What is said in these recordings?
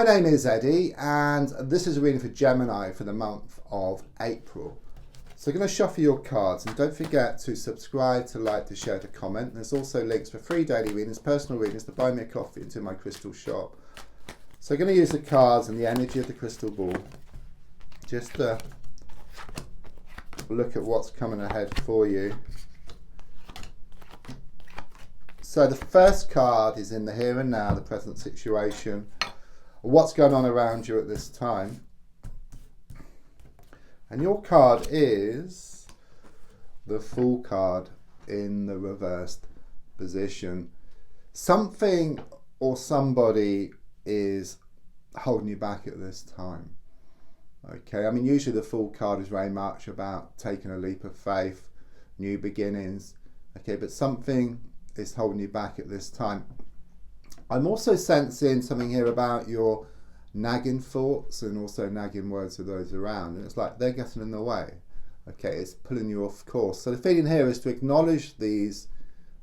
My name is Eddie, and this is a reading for Gemini for the month of April. So I'm going to shuffle your cards, and don't forget to subscribe, to like, to share, to comment. There's also links for free daily readings, personal readings, to buy me a coffee into my crystal shop. So I'm going to use the cards and the energy of the crystal ball just to look at what's coming ahead for you. So the first card is in the here and now, the present situation. What's going on around you at this time. And your card is the Fool card in the reversed position. Something or somebody is holding you back at this time. Okay, I mean, usually the Fool card is very much about taking a leap of faith, new beginnings. Okay, but something is holding you back at this time. I'm also sensing something here about your nagging thoughts and also nagging words of those around. And it's like they're getting in the way. Okay, it's pulling you off course. So the feeling here is to acknowledge these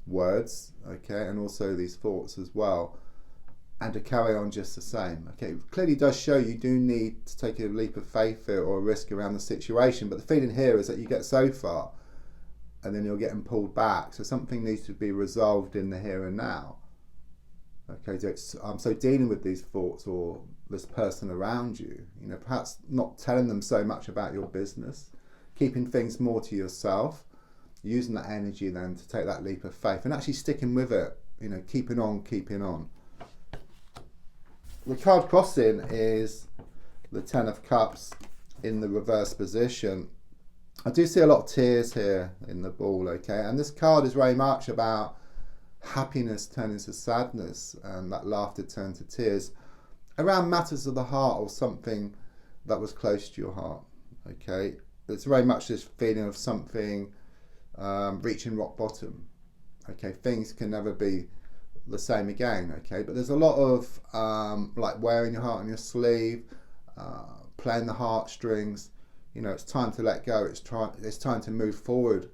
words, okay, and also these thoughts as well, and to carry on just the same. Okay, it clearly does show you do need to take a leap of faith here or a risk around the situation. But the feeling here is that you get so far and then you're getting pulled back. So something needs to be resolved in the here and now. Okay, so dealing with these thoughts or this person around you, you know, perhaps not telling them so much about your business, keeping things more to yourself, using that energy then to take that leap of faith and actually sticking with it, you know, keeping on. The card crossing is the Ten of Cups in the reverse position. I do see a lot of tears here in the ball, okay, and this card is very much about happiness turning to sadness and that laughter turn to tears around matters of the heart or something that was close to your heart. Okay, it's very much this feeling of something reaching rock bottom. Okay, things can never be the same again. Okay, but there's a lot of like wearing your heart on your sleeve, playing the heartstrings. You know, it's time to let go. It's time to move forward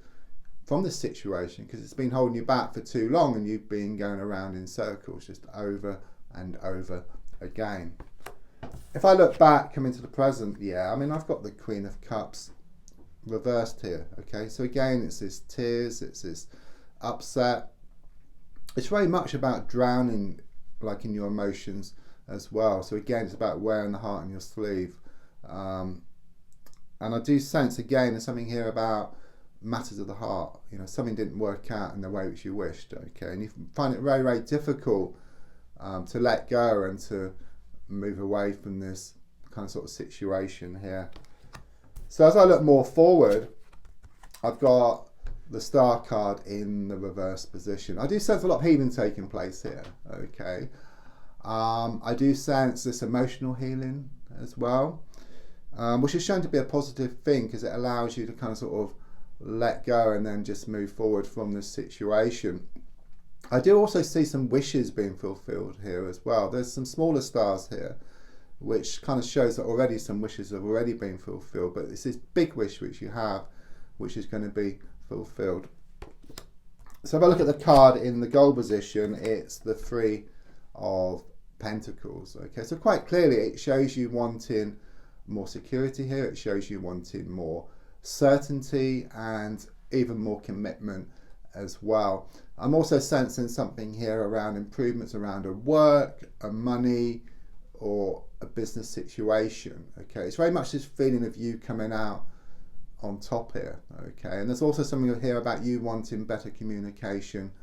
from this situation, because it's been holding you back for too long and you've been going around in circles just over and over again. If I look back, come into the present, yeah, I mean, I've got the Queen of Cups reversed here. Okay, so again, it's this tears, it's this upset. It's very much about drowning, like in your emotions as well. So again, it's about wearing the heart on your sleeve. And I do sense again there's something here about matters of the heart. You know, something didn't work out in the way which you wished. Okay, and you find it very, very difficult to let go and to move away from this kind of sort of situation here. So as I look more forward, I've got the Star card in the reverse position. I do sense a lot of healing taking place here. Okay, I do sense this emotional healing as well, which is shown to be a positive thing because it allows you to kind of sort of let go and then just move forward from this situation. I do also see some wishes being fulfilled here as well. There's some smaller stars here, which kind of shows that already some wishes have already been fulfilled, but it's this big wish which you have, which is going to be fulfilled. So if I look at the card in the gold position, it's the Three of Pentacles. Okay, so quite clearly it shows you wanting more security here. It shows you wanting more certainty and even more commitment as well. I'm also sensing something here around improvements around a work, a money, or a business situation. Okay, it's very much this feeling of you coming out on top here. Okay, and there's also something here about you wanting better communication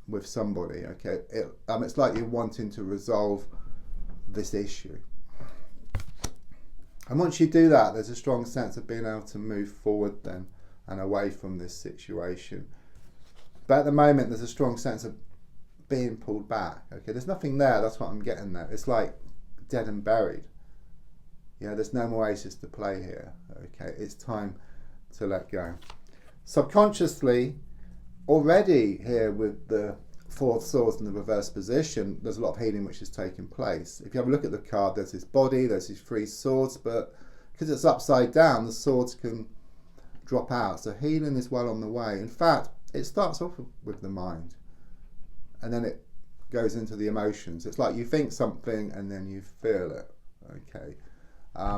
with somebody. Okay, it's like you're wanting to resolve this issue. And once you do that, there's a strong sense of being able to move forward then and away from this situation. But at the moment, there's a strong sense of being pulled back. Okay, there's nothing there. That's what I'm getting there. It's like dead and buried. Yeah, there's no more aces to play here. Okay, it's time to let go. Subconsciously, already here with the Four of Swords in the reverse position, there's a lot of healing which is taking place. If you have a look at the card, there's his body, there's his three swords, but because it's upside down, the swords can drop out. So healing is well on the way. In fact, it starts off with the mind, and then it goes into the emotions. It's like you think something and then you feel it. Okay,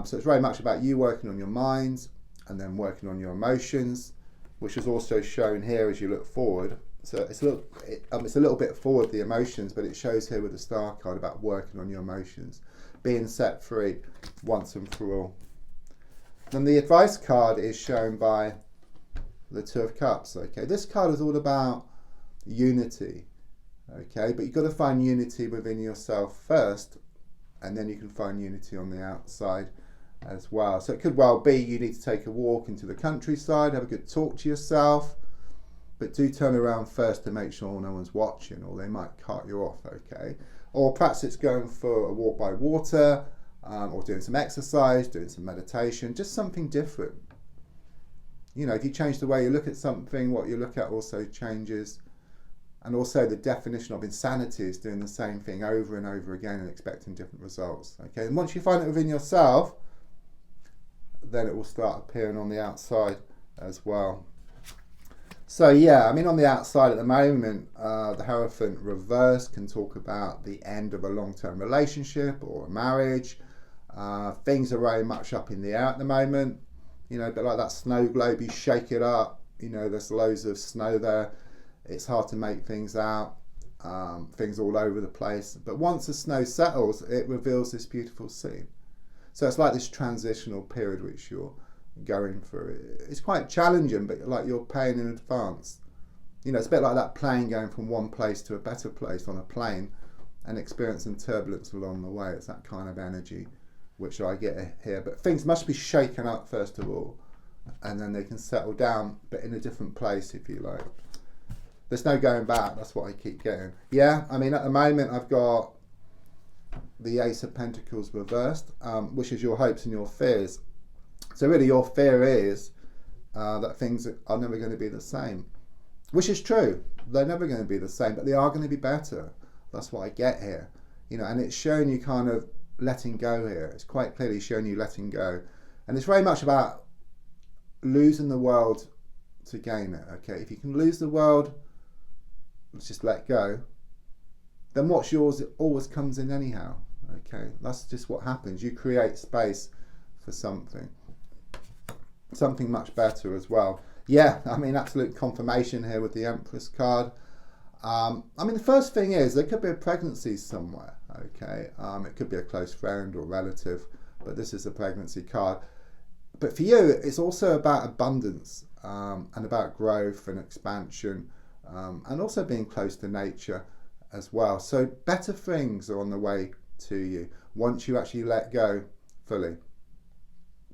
so it's very much about you working on your mind and then working on your emotions, which is also shown here as you look forward. So it's a little bit forward, the emotions, but it shows here with the Star card about working on your emotions, being set free once and for all. Then the advice card is shown by the Two of Cups. Okay, this card is all about unity. Okay, but you've got to find unity within yourself first, and then you can find unity on the outside as well. So it could well be you need to take a walk into the countryside, have a good talk to yourself, but do turn around first to make sure no one's watching, or they might cut you off. Okay, or perhaps it's going for a walk by water, or doing some exercise, doing some meditation, just something different. You know, if you change the way you look at something, what you look at also changes. And also the definition of insanity is doing the same thing over and over again and expecting different results. Okay, and once you find it within yourself, then it will start appearing on the outside as well. So yeah, I mean, on the outside at the moment, the Hierophant reverse can talk about the end of a long-term relationship or a marriage. Things are very much up in the air at the moment. You know, a bit like that snow globe, you shake it up, you know, there's loads of snow there. It's hard to make things out, things all over the place. But once the snow settles, it reveals this beautiful scene. So it's like this transitional period which you're going through. It's quite challenging, but like you're paying in advance. You know, it's a bit like that plane going from one place to a better place on a plane and experiencing turbulence along the way. It's that kind of energy which I get here. But things must be shaken up first of all, and then they can settle down, but in a different place, if you like. There's no going back. That's what I keep getting. Yeah, I mean, at the moment, I've got the Ace of Pentacles reversed, which is your hopes and your fears. So really, your fear is that things are never going to be the same, which is true. They're never going to be the same, but they are going to be better. That's what I get here. You know, and it's showing you kind of letting go here. It's quite clearly showing you letting go. And it's very much about losing the world to gain it. Okay, if you can lose the world, let's just let go, then what's yours, it always comes in anyhow. Okay, that's just what happens. You create space for something much better as well. Yeah, I mean, absolute confirmation here with the Empress card. I mean, the first thing is there could be a pregnancy somewhere. Okay, it could be a close friend or relative, but this is a pregnancy card. But for you, it's also about abundance and about growth and expansion. And also being close to nature as well. So better things are on the way to you once you actually let go fully.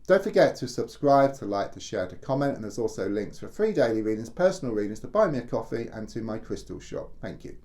Don't forget to subscribe, to like, to share, to comment, and there's also links for free daily readings, personal readings, to buy me a coffee and to my crystal shop. Thank you.